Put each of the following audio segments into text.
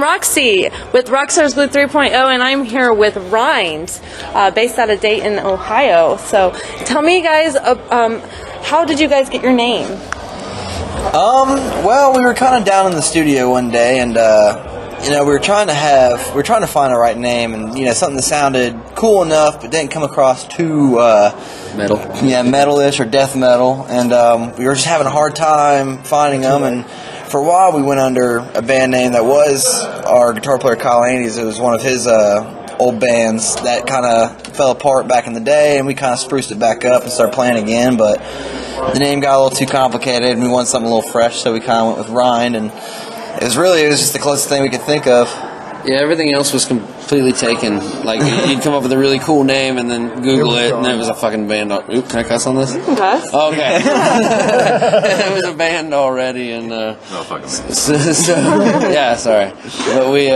Roxy with Rockstars Blue 3.0, and I'm here with RIND, based out of Dayton, Ohio. So tell me, guys, how did you guys get your name? Well, we were kind of down in the studio one day, and we were trying to find the right name, and something that sounded cool enough, but didn't come across too metal. Yeah, metalish or death metal, and we were just having a hard time finding them. And for a while, we went under a band name that was our guitar player Kyle Andes. It was one of his old bands that kind of fell apart back in the day, and we kind of spruced it back up and started playing again. But the name got a little too complicated, and we wanted something a little fresh, so we kind of went with RIND, and it was just the closest thing we could think of. Yeah, everything else was completely taken. Like, you'd come up with a really cool name and then Google it, and it was a fucking band. Oop, can I cuss on this? You can cuss. Okay. It was a band already, and No fucking man. so yeah, sorry, but we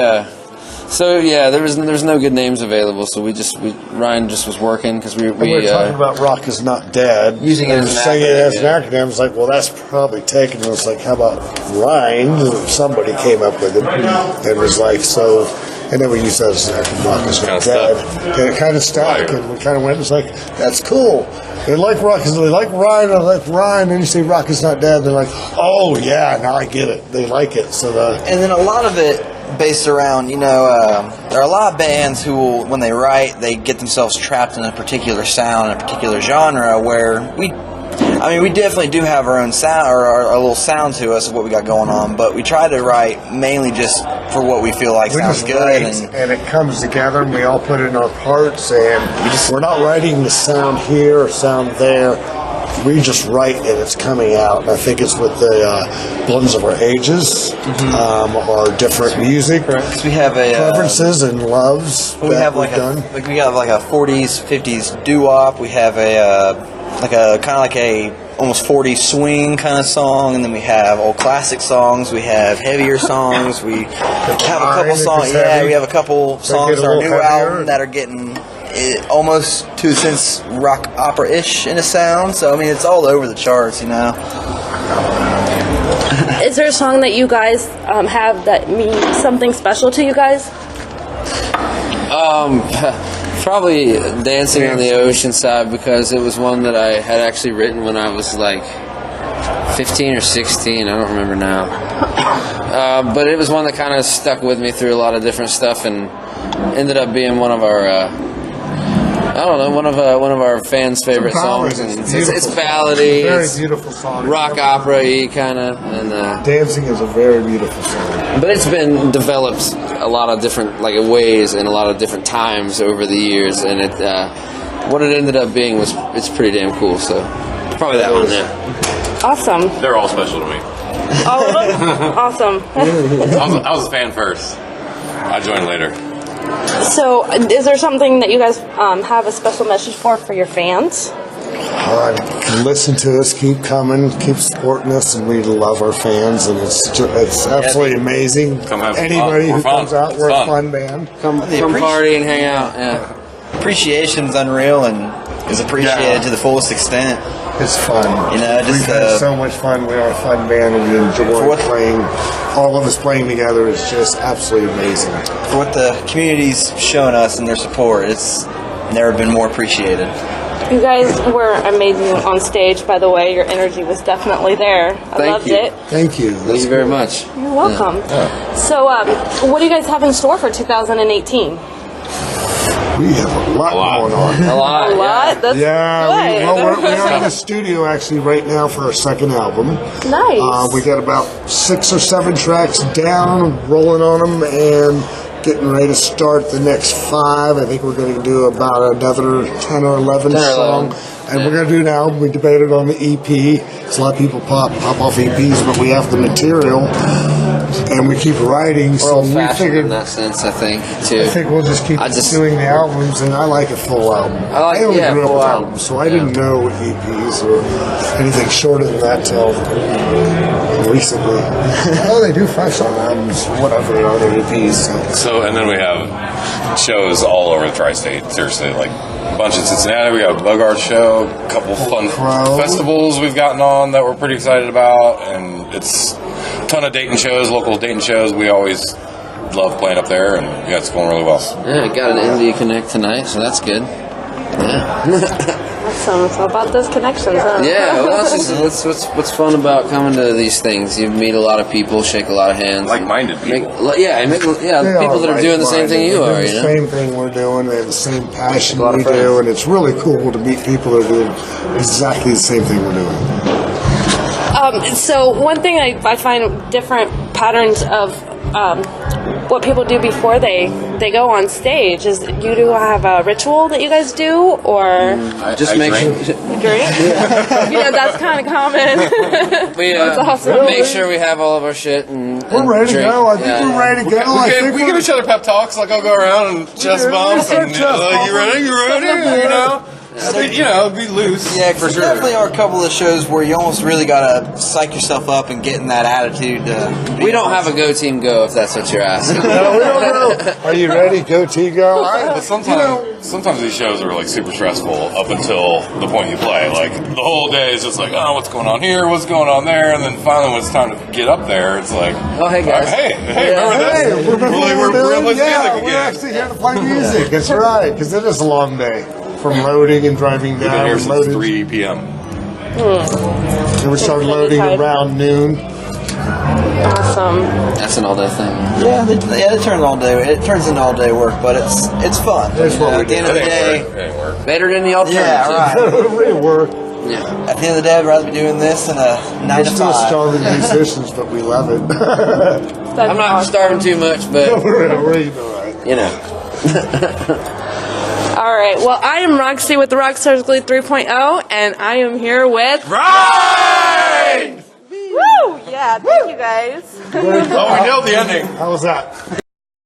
there was no good names available, so RIND just was working because we were talking about Rock is Not Dead, using it as saying it as an acronym. It's like, well, that's probably taken. It was like, how about RIND? Somebody came up with it, and it was like, so. And then we used that as an acronym, Rock is Not Dead, and it kind of stuck. And we kind of went, it's like, that's cool. They like Rock, they like RIND, I like RIND. And you say Rock is Not Dead, they're like, oh yeah, now I get it. They like it. So and then a lot of it based around, there are a lot of bands who will, when they write, they get themselves trapped in a particular sound, a particular genre, where we definitely do have our own sound, or our little sound to us of what we got going on, but we try to write mainly just for what we feel like sounds good. And it comes together, and we all put in our parts, and we're not writing the sound here or sound there. We just write and it's coming out. I think it's with the blends of our ages, our different music, we have preferences and loves. We have we got like a 40s, 50s doo-wop. We have a almost 40s swing kind of song, and then we have old classic songs. We have heavier songs. We have a couple songs. Yeah, we have a couple songs on our new album that are getting almost to a sense rock opera-ish in a sound. So it's all over the charts, Is there a song that you guys have that means something special to you guys? Probably Dancing on the Ocean Side, because it was one that I had actually written when I was like 15 or 16. I don't remember now. But it was one that kind of stuck with me through a lot of different stuff, and ended up being one of our one of our fans' favorite songs. And it's ballady, very beautiful song, rock opera-y kind of. And Dancing is a very beautiful song. But it's been developed a lot of different ways and a lot of different times over the years, and what it ended up being it's pretty damn cool. So probably that one there. Awesome. They're all special to me. All of them? Awesome. I was a fan first. I joined later. So, is there something that you guys have a special message for your fans? Listen to us, keep coming, keep supporting us, and we love our fans, and it's absolutely amazing. Anybody who comes out, we're a fun band. Come party and hang out. Yeah. Appreciation's unreal and is appreciated to the fullest extent. It's fun. We've had so much fun. We are a fun band, and we enjoy playing. All of us playing together is just absolutely amazing. For what the community's shown us and their support, it's never been more appreciated. You guys were amazing on stage, by the way. Your energy was definitely there. I loved it. Thank you. Thank you very much. You're welcome. Yeah. So, what do you guys have in store for 2018? We have a lot going on. A lot. That's good. We're in the studio actually right now for our second album. Nice. We got about 6 or 7 tracks down, rolling on them, and getting ready to start the next 5. I think we're going to do about another 10 or 11 songs. And we're going to do an album. We debated on the EP. So a lot of people pop off EPs, but we have the material. And we keep writing, so we figured in that sense. I think too. I think we'll just keep doing the albums, and I like a full album. I only grew up with albums, so I didn't know EPs or anything shorter than that till recently. They do 5-song albums, whatever, on the EPs. So, and then we have shows all over the tri-state. Seriously, like a bunch in Cincinnati. We got a Bogart show, a couple fun festivals we've gotten on that we're pretty excited about, and it's a ton of Dayton shows, local Dayton shows. We always love playing up there, and yeah, it's going really well. Yeah, I got an India Connect tonight, so that's good. Yeah. Awesome. So about those connections, huh? Yeah, well, it's just, what's fun about coming to these things? You meet a lot of people, shake a lot of hands. Like-minded people. People that are doing the same thing you are, you know? The same thing we're doing. They have the same passion we do, and it's really cool to meet people that are doing exactly the same thing we're doing. So one thing I find different patterns of what people do before they go on stage is you do have a ritual that you guys do, or Just make sure. you drink? Yeah, that's kind of common. We That's awesome. make sure we have all of our shit and We're ready drink. to go. I think we're ready to go. We give each other pep talks. Like, I'll go around and chest bump, and you ready? You ready? You know. Be loose. Yeah, for sure. There definitely are a couple of shows where you almost really gotta psych yourself up and get in that attitude. We don't have a go team go, if that's what you're asking. No, we don't know. Are you ready? Go T go. But sometimes these shows are like super stressful up until the point you play. Like the whole day is just like, oh, what's going on here? What's going on there? And then finally, when it's time to get up there, it's like, Oh, hey guys. hey, remember this? We're gonna play music again. We're actually here to play music. That's right, because it is a long day from loading and driving We've been down. here And since loading. 3 p.m. And we started loading around noon. Awesome. That's an all day thing. Yeah, it turns all day. It turns into all day work, but it's fun. That's what we At the end of the day, It ain't work. Better than the alternative. yeah, right. We work. Yeah. At the end of the day, I'd rather be doing this than a 9 We're to still 5. starving musicians, but we love it. I'm not starving too much, but We're all right. you know. All right. Well, I am Roxy with the Rockstars Glue 3.0, and I am here with Right! Woo! Yeah, thank you guys. Oh, we nailed the ending. How was that?